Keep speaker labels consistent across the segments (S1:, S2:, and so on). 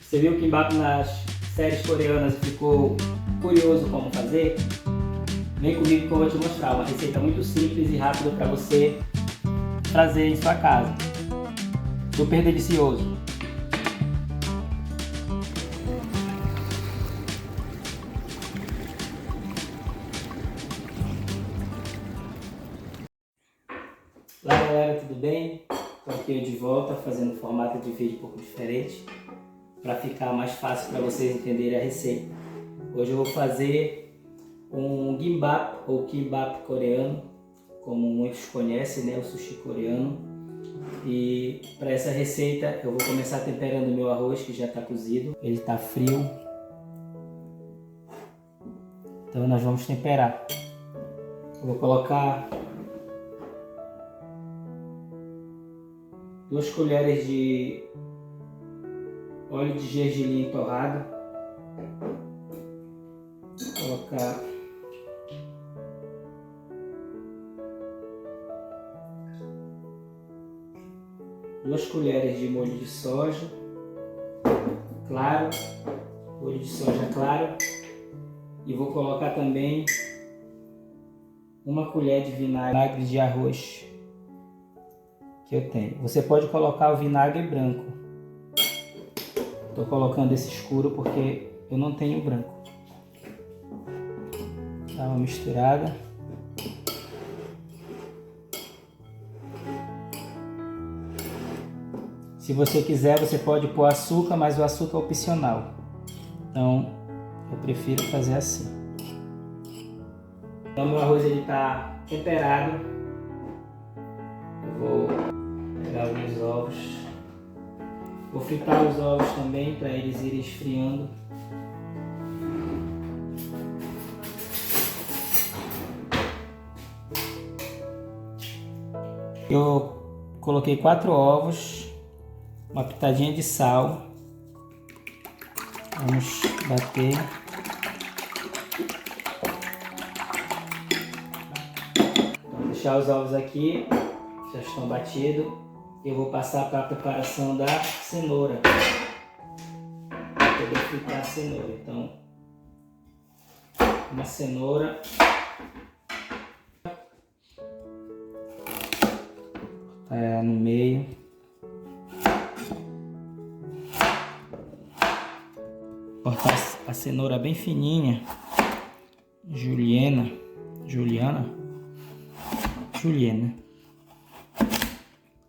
S1: Você viu o kimbap nas séries coreanas e ficou curioso como fazer? Vem comigo que eu vou te mostrar uma receita muito simples e rápida para você fazer em sua casa. Super delicioso. Olá galera, tudo bem? Estou aqui de volta fazendo um formato de vídeo um pouco diferente para ficar mais fácil para vocês entenderem a receita. Hoje eu vou fazer um gimbap ou kimbap coreano, como muitos conhecem, né? O sushi coreano. E para essa receita eu vou começar temperando o meu arroz, que já está cozido, ele está frio. Então nós vamos temperar. Eu vou colocar 2 colheres de óleo de gergelim torrado. Vou colocar 2 colheres de molho de soja claro, molho de soja claro, e vou colocar também 1 colher de vinagre de arroz que eu tenho. Você pode colocar o vinagre branco. Estou colocando esse escuro porque eu não tenho branco. Dá uma misturada. Se você quiser, você pode pôr açúcar, mas o açúcar é opcional. Então, eu prefiro fazer assim. Então, meu arroz ele está temperado. Eu vou pegar alguns ovos. Vou fritar os ovos também para eles irem esfriando. Eu coloquei 4 ovos, uma pitadinha de sal. Vamos bater. Vou deixar os ovos aqui, já estão batidos. Eu vou passar para a preparação da cenoura, para poder fritar a cenoura. Então, uma cenoura, cortar no meio, cortar a cenoura bem fininha, Juliana,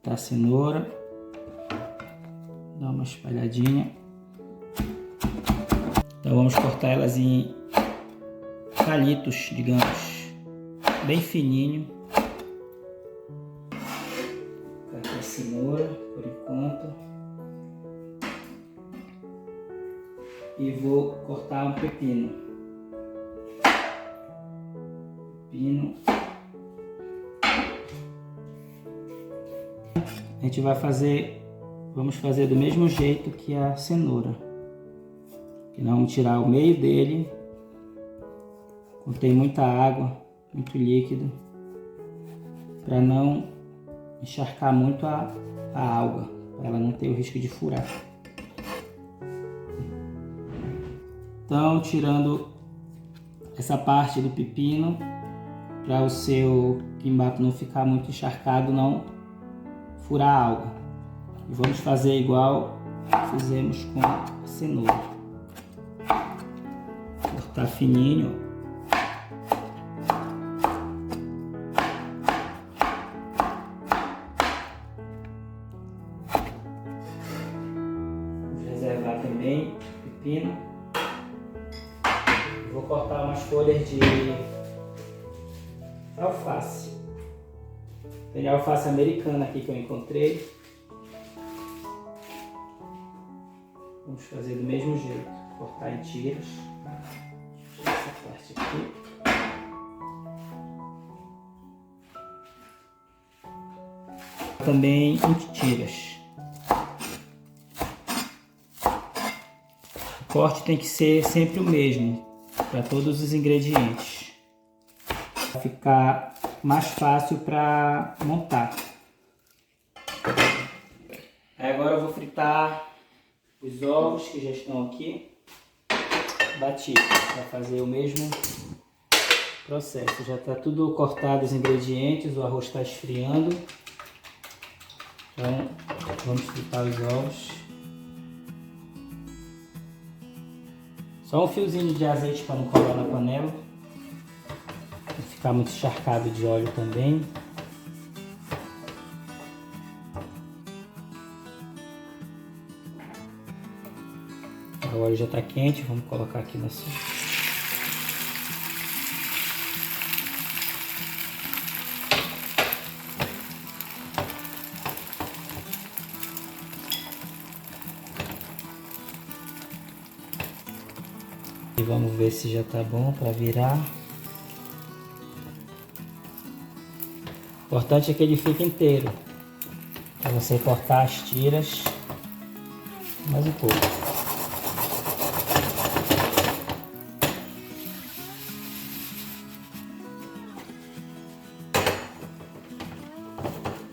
S1: tá a cenoura, dá uma espalhadinha. Então vamos cortar elas em palitos, digamos, bem fininho. Vou cortar a cenoura por enquanto e vou cortar um pepino. A gente vamos fazer do mesmo jeito que a cenoura. Que nós vamos tirar o meio dele. Contém muita água, muito líquido, para não encharcar muito a alga, para ela não ter o risco de furar. Então, tirando essa parte do pepino, para o seu kimbap não ficar muito encharcado, não furar a alga. E vamos fazer igual fizemos com a cenoura. Cortar fininho. Vamos reservar também o pepino. Vou cortar umas folhas de alface. Tem alface americana aqui que eu encontrei. Vamos fazer do mesmo jeito. Cortar em tiras. Deixa essa parte aqui. Também em tiras. O corte tem que ser sempre o mesmo para todos os ingredientes. Vai ficar mais fácil para montar. Aí agora eu vou fritar os os ovos que já estão aqui batidos, para fazer o mesmo processo. Já está tudo cortado os ingredientes, o arroz está esfriando. Então vamos fritar os ovos. Só um fiozinho de azeite para não colar na panela. Não ficar muito encharcado de óleo também. O óleo já está quente, vamos colocar aqui na sua. E vamos ver se já está bom para virar. O importante é que ele fique inteiro. Para você cortar as tiras mais um pouco.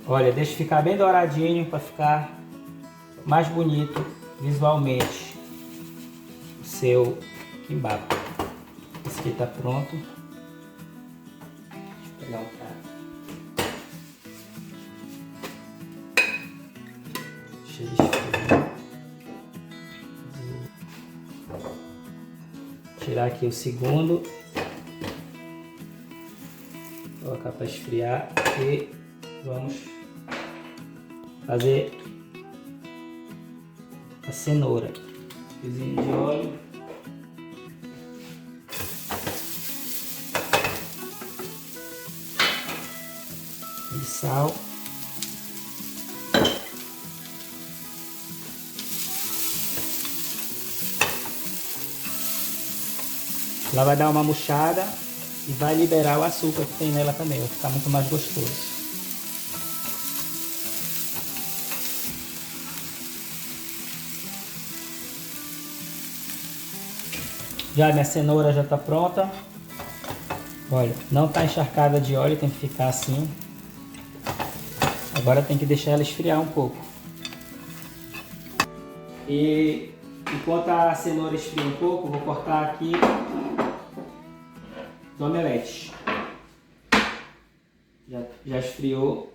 S1: Olha, deixa ficar bem douradinho para ficar mais bonito visualmente o seu kimbap. Esse aqui está pronto. Deixa eu pegar um prato. Deixa ele esfriar. Tirar aqui o segundo. Colocar para esfriar e vamos fazer a cenoura. Fiozinho de óleo. E sal. Ela vai dar uma murchada e vai liberar o açúcar que tem nela também, vai ficar muito mais gostoso. Já minha cenoura já está pronta. Olha, não está encharcada de óleo, tem que ficar assim. Agora tem que deixar ela esfriar um pouco. E enquanto a cenoura esfria um pouco, vou cortar aqui os omeletes. Já esfriou.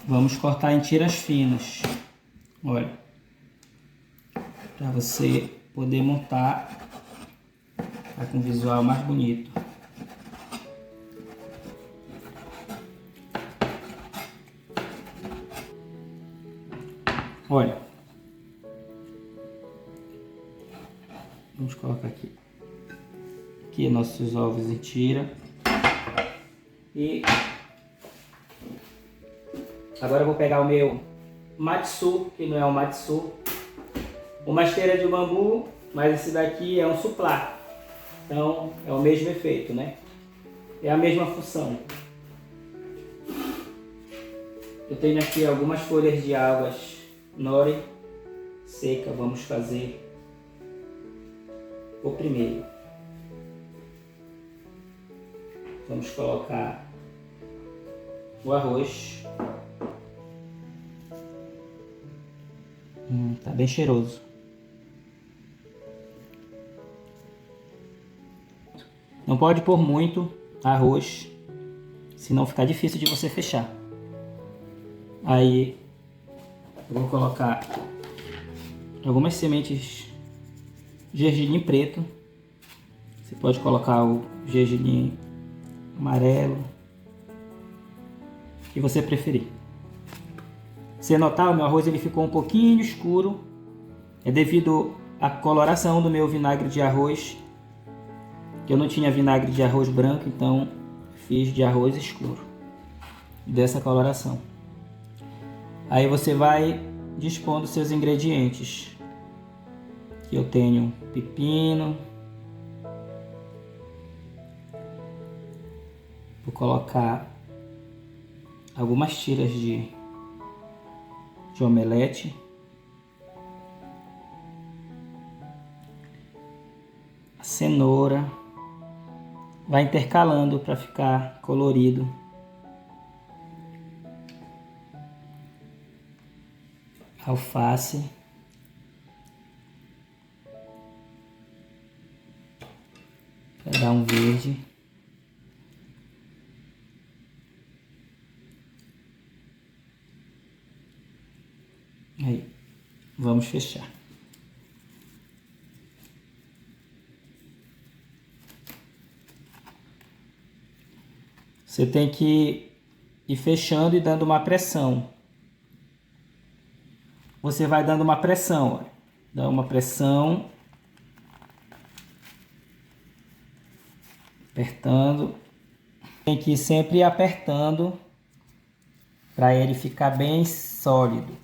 S1: Vamos cortar em tiras finas. Olha, para você poder montar com um visual mais bonito. Olha, vamos colocar aqui. Aqui nossos ovos em tira. E agora eu vou pegar o meu matsu, que não é um matsu, uma esteira de bambu, mas esse daqui é um suplá. Então é o mesmo efeito, né? É a mesma função. Eu tenho aqui algumas folhas de algas nori seca. Vamos fazer o primeiro. Vamos colocar o arroz. Tá bem cheiroso. Não pode pôr muito arroz, senão fica difícil de você fechar. Aí eu vou colocar algumas sementes de gergelim preto. Você pode colocar o gergelim amarelo, que você preferir. Se notar, o meu arroz ele ficou um pouquinho escuro, é devido à coloração do meu vinagre de arroz, que eu não tinha vinagre de arroz branco, então fiz de arroz escuro, dessa coloração. Aí você vai dispondo seus ingredientes. Aqui eu tenho pepino. Vou colocar algumas tiras de omelete. A cenoura. Vai intercalando para ficar colorido. A alface, para dar um verde. Aí, vamos fechar. Você tem que ir fechando e dando uma pressão. Você vai dando uma pressão, ó. Dá uma pressão. Apertando. Tem que ir sempre apertando para ele ficar bem sólido.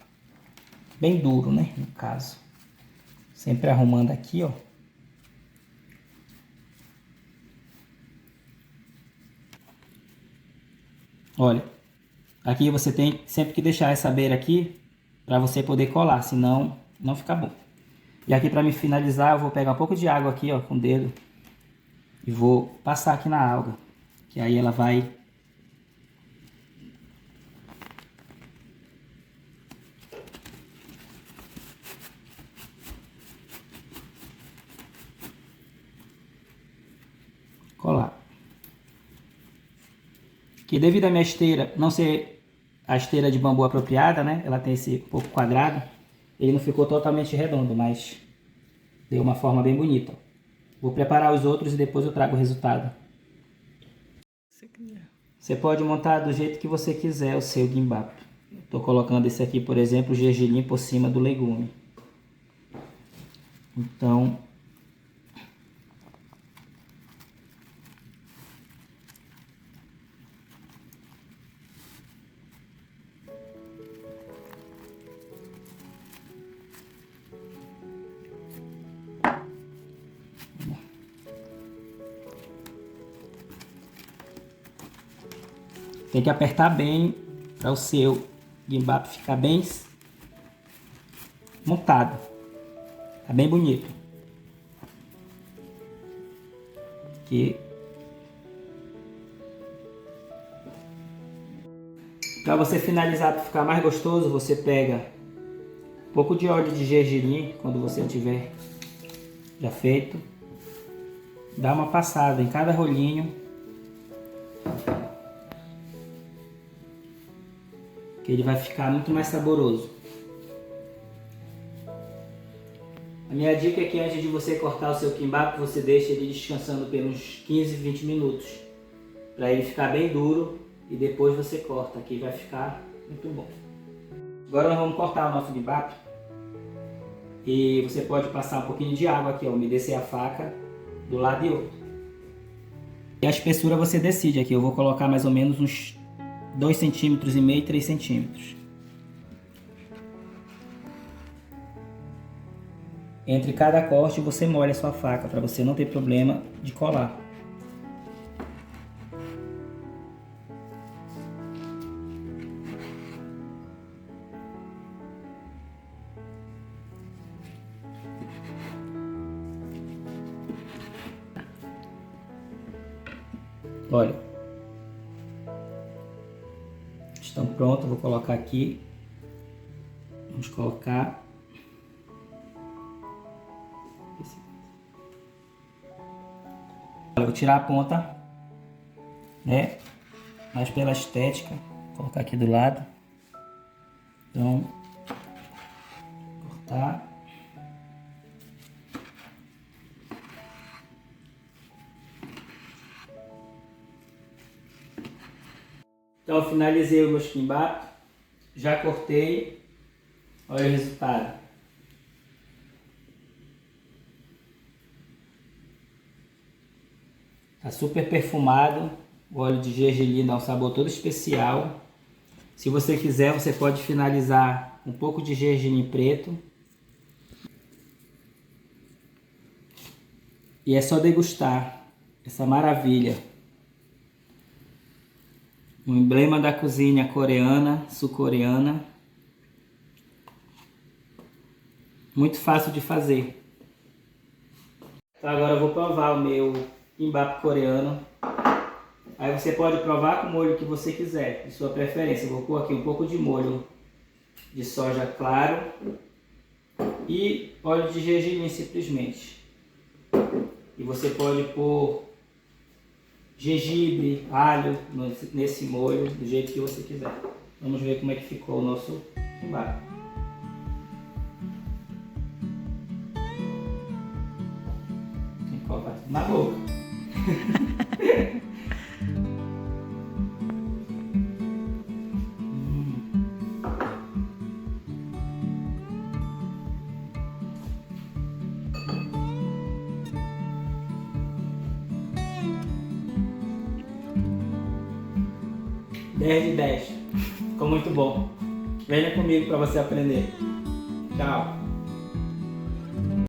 S1: Bem duro, né? No caso. Sempre arrumando aqui, ó. Olha, aqui você tem sempre que deixar essa beira aqui para você poder colar, senão não fica bom. E aqui para me finalizar, eu vou pegar um pouco de água aqui, ó, com o dedo e vou passar aqui na alga, que aí ela vai colar. Que devido à minha esteira não ser a esteira de bambu apropriada, né? Ela tem esse pouco quadrado. Ele não ficou totalmente redondo, mas deu uma forma bem bonita. Vou preparar os outros e depois eu trago o resultado. Você pode montar do jeito que você quiser o seu gimbap. Estou colocando esse aqui, por exemplo, o gergelim por cima do legume. Então, tem que apertar bem para o seu gimbap ficar bem montado. Tá bem bonito. Aqui. Para você finalizar, para ficar mais gostoso, você pega um pouco de óleo de gergelim, quando você tiver já feito. Dá uma passada em cada rolinho. Que ele vai ficar muito mais saboroso. A minha dica é que antes de você cortar o seu kimbap, você deixa ele descansando por uns 15, 20 minutos. Para ele ficar bem duro e depois você corta, que vai ficar muito bom. Agora nós vamos cortar o nosso kimbap. E você pode passar um pouquinho de água aqui, ó, umedecer a faca do lado e outro. E a espessura você decide aqui, eu vou colocar mais ou menos uns 2,5 cm, 3 cm. Entre cada corte você molha a sua faca para você não ter problema de colar. Olha, estão prontos, vou colocar aqui. Vamos colocar. Eu vou tirar a ponta, né? Mas pela estética, vou colocar aqui do lado. Então, cortar. Então eu finalizei o meu kimbap, já cortei, olha o resultado. Tá super perfumado, o óleo de gergelim dá um sabor todo especial. Se você quiser, você pode finalizar com um pouco de gergelim preto. E é só degustar essa maravilha. Um emblema da cozinha coreana, sul-coreana. Muito fácil de fazer. Então agora eu vou provar o meu kimbap coreano. Aí você pode provar com o molho que você quiser, de sua preferência. Eu vou pôr aqui um pouco de molho de soja claro e óleo de gergelim simplesmente. E você pode pôr gengibre, alho nesse molho, do jeito que você quiser. Vamos ver como é que ficou o nosso quimbap. Tem que colocar tudo na boca. Dez de 10. Ficou muito bom. Venha comigo para você aprender. Tchau.